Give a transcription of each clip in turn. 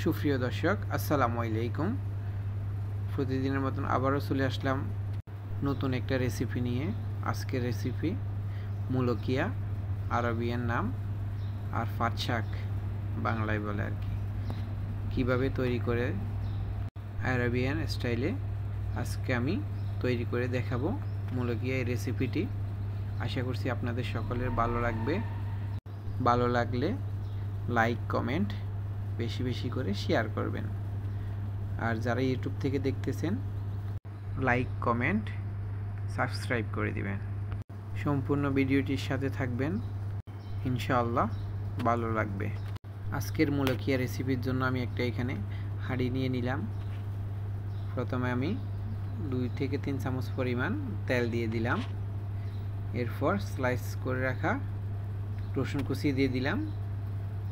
সুপ্রিয় দর্শক, আসসালামু আলাইকুম। প্রতিদিনের মতন আবারও চলে আসলাম নতুন একটা রেসিপি নিয়ে। আজকের রেসিপি মুলকিয়া, আরবিয়ান নাম, আর পাট শাক বাংলায় বলে আর কি। কীভাবে তৈরি করে আরবিয়ান স্টাইলে আজকে আমি তৈরি করে দেখাবো মুলকিয়া এই রেসিপিটি। আশা করছি আপনাদের সকলের ভালো লাগবে। ভালো লাগলে লাইক কমেন্ট বেশি বেশি করে শেয়ার করবেন। আর যারা ইউটিউব থেকে দেখতেছেন লাইক কমেন্ট সাবস্ক্রাইব করে দিবেন। সম্পূর্ণ ভিডিওটির সাথে থাকবেন, ইনশাআল্লাহ ভালো লাগবে। আজকের মুলকিয়া রেসিপির জন্য আমি একটা এখানে হাঁড়ি নিয়ে নিলাম। প্রথমে আমি 2 থেকে 3 চামচ পরিমাণ তেল দিয়ে দিলাম। এরপর স্লাইস করে রাখা রসুন কুচি দিয়ে দিলাম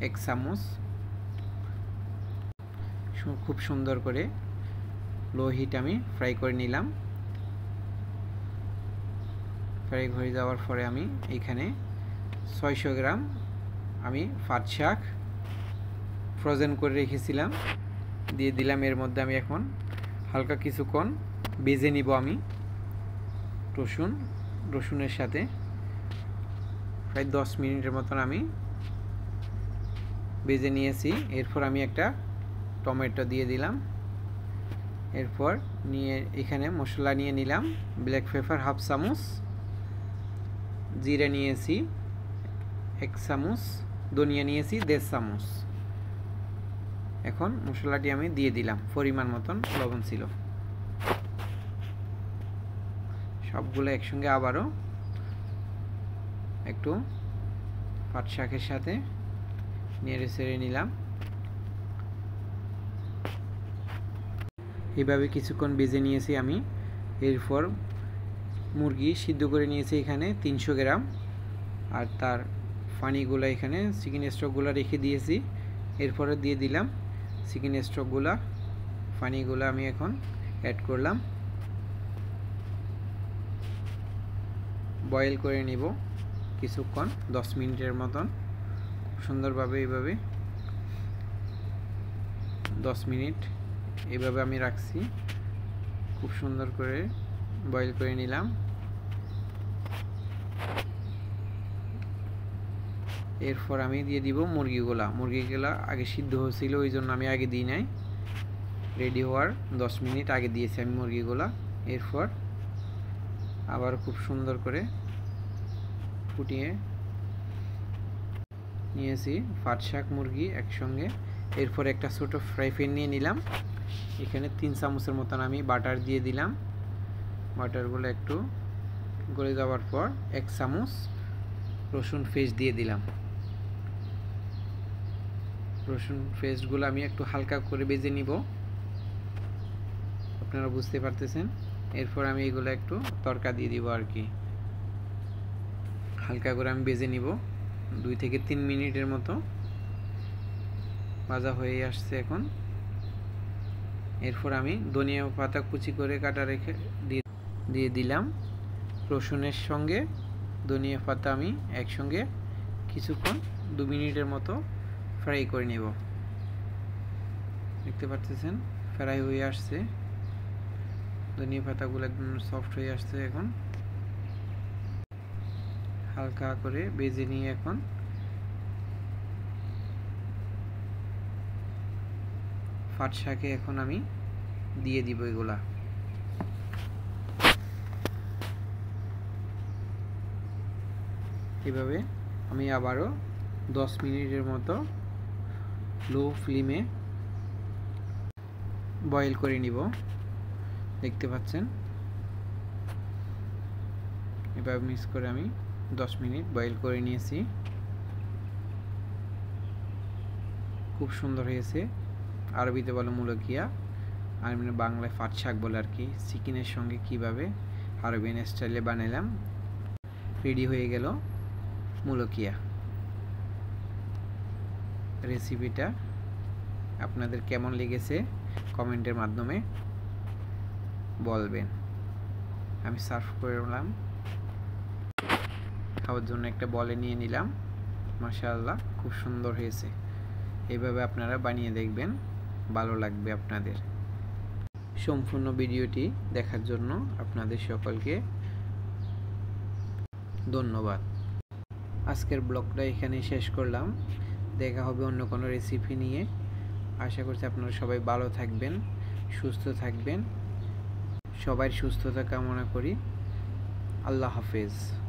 1 চামচ। খুব সুন্দর করে লো হিট আমি ফ্রাই করে নিলাম। ফ্রাই হয়ে যাওয়ার পরে আমি এখানে 600 গ্রাম আমি পাট শাক ফ্রোজেন করে রেখেছিলাম দিয়ে দিলাম। এর মধ্যে আমি এখন হালকা কিছুক্ষণ ভেজে নিব। আমি রসুনের সাথে প্রায় 10 মিনিটের মতন আমি ভেজে নিয়েছি। এরপর আমি একটা টমেটো দিয়ে দিলাম। এরপর নিয়ে এখানে মশলা নিয়ে নিলাম ব্ল্যাক পেপার হাফ চামচ, জিরা নিয়েছি 1 চামচ, ধনিয়া নিয়েছি 1.5 চামচ। এখন মশলাটি আমি দিয়ে দিলাম, পরিমাণ মতন লবণ ছিল। সবগুলো একসঙ্গে আবারও একটু পাট শাকের সাথে নেড়ে চেড়ে নিলাম। এভাবে কিছুক্ষণ ভেজে নিয়েছি আমি। এরপর মুরগি সিদ্ধ করে নিয়েছি এখানে 300 গ্রাম, আর তার পানিগুলো এখানে চিকেন স্টকগুলো রেখে দিয়েছি। এরপরে দিয়ে দিলাম চিকেন স্টকগুলা, পানিগুলো আমি এখন অ্যাড করলাম। বয়েল করে নিব কিছুক্ষণ, 10 মিনিটের মতন। সুন্দরভাবে এইভাবে 10 মিনিট এইভাবে আমি রাখছি। খুব সুন্দর করে বয়েল করে নিলাম। এরপর আমি দিয়ে দিব মুরগিগুলা আগে সিদ্ধ হয়েছিল, ওই জন্য আমি আগে দিই নাই। রেডি হওয়ার 10 মিনিট আগে দিয়েছি আমি মুরগিগুলা। এরপর আবার খুব সুন্দর করে ফুটিয়ে নিয়েছি পাট শাক মুরগি একসঙ্গে। এরপর একটা ছোট ফ্রাই প্যান নিয়ে নিলাম। এখানে 3 চামচের মতন আমি বাটার দিয়ে দিলাম। বাটারগুলো একটু গলে যাওয়ার পর 1 চামচ রসুন পেস্ট দিয়ে দিলাম। রসুন পেস্টগুলো আমি একটু হালকা করে ভেজে নিব, আপনারা বুঝতে পারতেছেন। এরপর আমি এগুলো একটু তড়কা দিয়ে দিব আর কি। হালকা করে আমি ভেজে নিব 2 থেকে 3 মিনিটের মতো। ভাজা হয়ে আসছে এখন। এরপর আমি ধনিয়া পাতা কুচি করে কাটা রেখে দিয়ে দিলাম। রসুনের সঙ্গে ধনিয়া পাতা আমি একসঙ্গে কিছুক্ষণ 2 মিনিটের মতো ফ্রাই করে নেব। দেখতে পাচ্ছেন ফ্রাই হয়ে আসছে, ধনিয়া পাতাগুলো একদম সফট হয়ে আসছে। এখন হালকা করে ভেজে নিয়ে এখন পাট শাকে এখন আমি দিয়ে দিব এগুলা। এভাবে আমি আবারও 10 মিনিটের মতো লো ফ্লেমে বয়েল করে নিব। দেখতে পাচ্ছেন এভাবে মিক্স করে আমি 10 মিনিট বয়েল করে নিয়েছি। খুব সুন্দর হয়েছে। আরবিতে বলে মুলকিয়া, আর মানে বাংলায় পাট শাক বলে আর কি। চিকেনের সঙ্গে কিভাবে আরবিয়ান স্টাইলে বানালাম। রেডি হয়ে গেল মুলকিয়া। রেসিপিটা আপনাদের কেমন লেগেছে কমেন্টের মাধ্যমে বলবেন। আমি সার্ভ করলাম, খাওয়ার জন্য একটা বলে নিয়ে নিলাম। মাশাআল্লাহ খুব সুন্দর হয়েছে। এইভাবে আপনারা বানিয়ে দেখবেন। ভালো লাগবে আপনাদের। সম্পূর্ণ ভিডিওটি দেখার জন্য আপনাদের সকলকে ধন্যবাদ। আজকের ব্লগটা এখানে শেষ করলাম। দেখা হবে অন্য কোনো রেসিপি নিয়ে। আশা করছি আপনারা সবাই ভালো থাকবেন, সুস্থ থাকবেন। সবার সুস্থতা কামনা করি। আল্লাহ হাফেজ।